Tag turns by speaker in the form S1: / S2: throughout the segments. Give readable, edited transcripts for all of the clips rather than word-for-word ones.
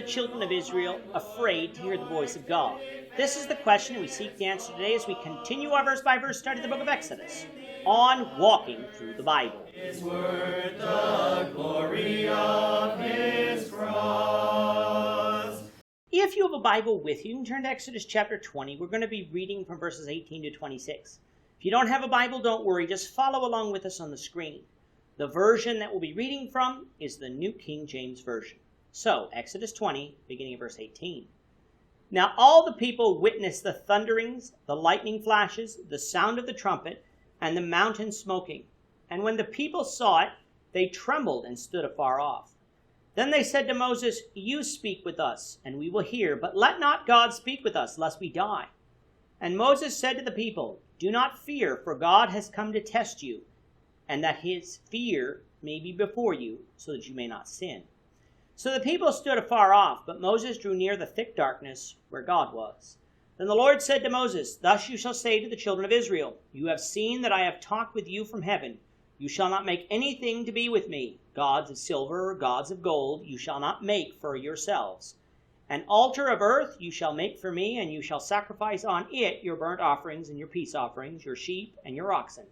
S1: children of Israel afraid to hear the voice of God? This is the question we seek to answer today as we continue our verse-by-verse study of the book of Exodus on walking through the Bible.
S2: His word, the glory of his cross.
S1: If you have a Bible with you, you can turn to Exodus chapter 20. We're going to be reading from verses 18 to 26. If you don't have a Bible, don't worry. Just follow along with us on the screen. The version that we'll be reading from is the New King James Version. So, Exodus 20, beginning of verse 18. Now all the people witnessed the thunderings, the lightning flashes, the sound of the trumpet, and the mountain smoking. And when the people saw it, they trembled and stood afar off. Then they said to Moses, "You speak with us, and we will hear, but let not God speak with us, lest we die." And Moses said to the people, "Do not fear, for God has come to test you, and that his fear may be before you, so that you may not sin." So the people stood afar off, but Moses drew near the thick darkness where God was. Then the Lord said to Moses, "Thus you shall say to the children of Israel, You have seen that I have talked with you from heaven. You shall not make anything to be with me, gods of silver or gods of gold, you shall not make for yourselves. An altar of earth you shall make for me, and you shall sacrifice on it your burnt offerings and your peace offerings, your sheep and your oxen.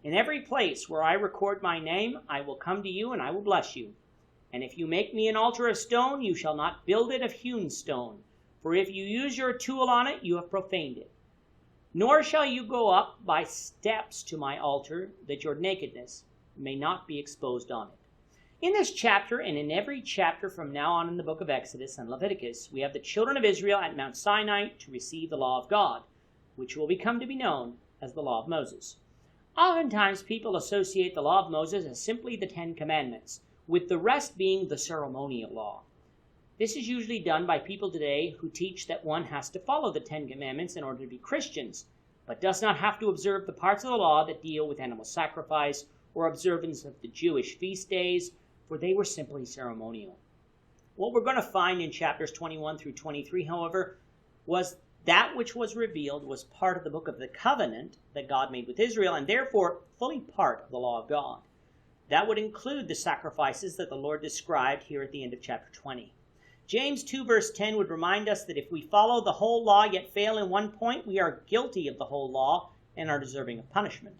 S1: In every place where I record my name, I will come to you and I will bless you. And if you make me an altar of stone, you shall not build it of hewn stone, for if you use your tool on it, you have profaned it. Nor shall you go up by steps to my altar, that your nakedness may not be exposed on it." In this chapter, and in every chapter from now on in the book of Exodus and Leviticus, we have the children of Israel at Mount Sinai to receive the law of God, which will become to be known as the law of Moses. Oftentimes, people associate the law of Moses as simply the 10 Commandments, with the rest being the ceremonial law. This is usually done by people today who teach that one has to follow the 10 Commandments in order to be Christians, but does not have to observe the parts of the law that deal with animal sacrifice or observance of the Jewish feast days, for they were simply ceremonial. What we're going to find in chapters 21 through 23, however, was that which was revealed was part of the book of the covenant that God made with Israel, and therefore fully part of the law of God. That would include the sacrifices that the Lord described here at the end of chapter 20. James 2 verse 10 would remind us that if we follow the whole law yet fail in one point, we are guilty of the whole law and are deserving of punishment.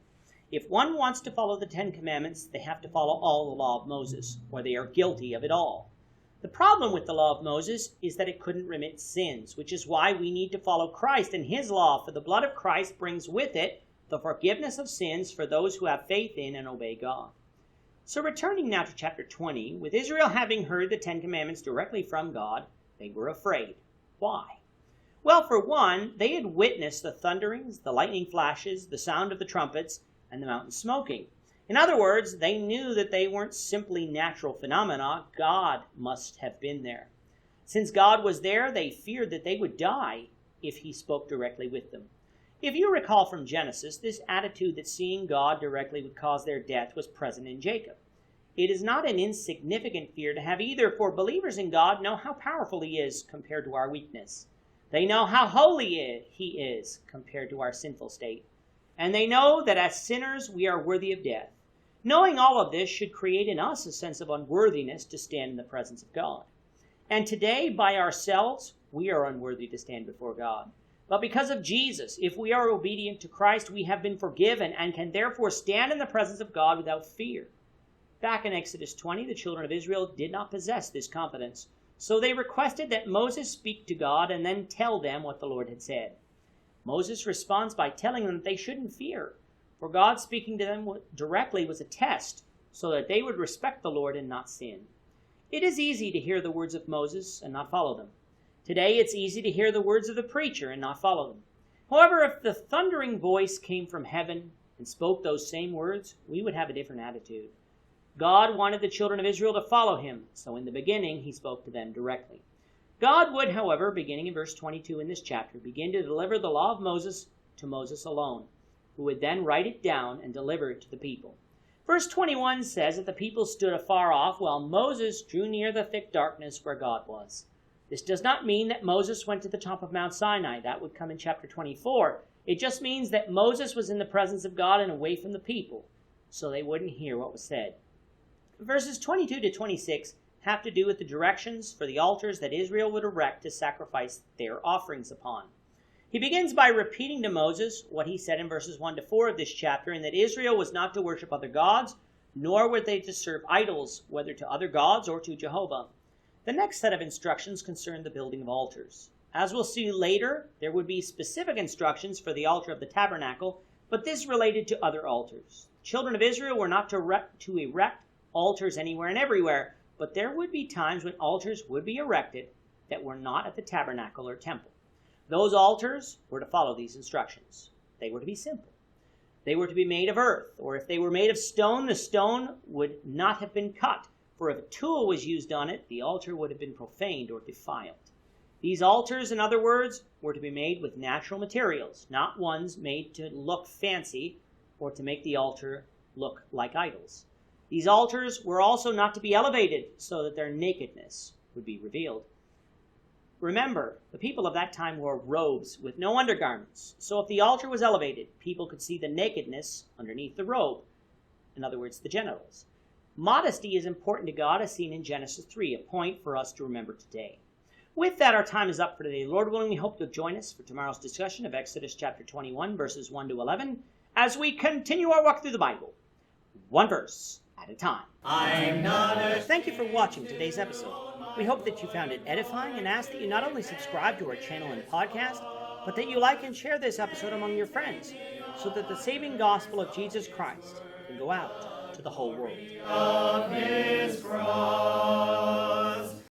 S1: If one wants to follow the 10 Commandments, they have to follow all the law of Moses, or they are guilty of it all. The problem with the law of Moses is that it couldn't remit sins, which is why we need to follow Christ and his law, for the blood of Christ brings with it the forgiveness of sins for those who have faith in and obey God. So returning now to chapter 20, with Israel having heard the 10 Commandments directly from God, they were afraid. Why? Well, for one, they had witnessed the thunderings, the lightning flashes, the sound of the trumpets, and the mountain smoking. In other words, they knew that they weren't simply natural phenomena. God must have been there. Since God was there, they feared that they would die if he spoke directly with them. If you recall from Genesis, this attitude that seeing God directly would cause their death was present in Jacob. It is not an insignificant fear to have either, for believers in God know how powerful he is compared to our weakness. They know how holy he is compared to our sinful state. And they know that as sinners we are worthy of death. Knowing all of this should create in us a sense of unworthiness to stand in the presence of God. And today, by ourselves, we are unworthy to stand before God. But because of Jesus, if we are obedient to Christ, we have been forgiven and can therefore stand in the presence of God without fear. Back in Exodus 20, the children of Israel did not possess this confidence, so they requested that Moses speak to God and then tell them what the Lord had said. Moses responds by telling them that they shouldn't fear, for God speaking to them directly was a test, so that they would respect the Lord and not sin. It is easy to hear the words of Moses and not follow them. Today, it's easy to hear the words of the preacher and not follow them. However, if the thundering voice came from heaven and spoke those same words, we would have a different attitude. God wanted the children of Israel to follow him, so in the beginning, he spoke to them directly. God would, however, beginning in verse 22 in this chapter, begin to deliver the law of Moses to Moses alone, who would then write it down and deliver it to the people. Verse 21 says that the people stood afar off while Moses drew near the thick darkness where God was. This does not mean that Moses went to the top of Mount Sinai. That would come in chapter 24. It just means that Moses was in the presence of God and away from the people, so they wouldn't hear what was said. Verses 22 to 26 have to do with the directions for the altars that Israel would erect to sacrifice their offerings upon. He begins by repeating to Moses what he said in verses 1 to 4 of this chapter, in that Israel was not to worship other gods, nor were they to serve idols, whether to other gods or to Jehovah. The next set of instructions concerned the building of altars. As we'll see later, there would be specific instructions for the altar of the tabernacle, but this related to other altars. Children of Israel were not to erect altars anywhere and everywhere, but there would be times when altars would be erected that were not at the tabernacle or temple. Those altars were to follow these instructions. They were to be simple. They were to be made of earth, or if they were made of stone, the stone would not have been cut, for if a tool was used on it, the altar would have been profaned or defiled. These altars, in other words, were to be made with natural materials, not ones made to look fancy or to make the altar look like idols. These altars were also not to be elevated so that their nakedness would be revealed. Remember, the people of that time wore robes with no undergarments, so if the altar was elevated, people could see the nakedness underneath the robe, in other words, the genitals. Modesty is important to God, as seen in Genesis 3, a point for us to remember today. With that, our time is up for today. Lord willing, we hope you'll join us for tomorrow's discussion of Exodus chapter 21, verses 1 to 11, as we continue our walk through the Bible, one verse at a time. Thank you for watching today's episode. We hope that you found it edifying and ask that you not only subscribe to our channel and podcast, but that you like and share this episode among your friends, so that the saving gospel of Jesus Christ can go out to the whole world.
S2: Of his cross.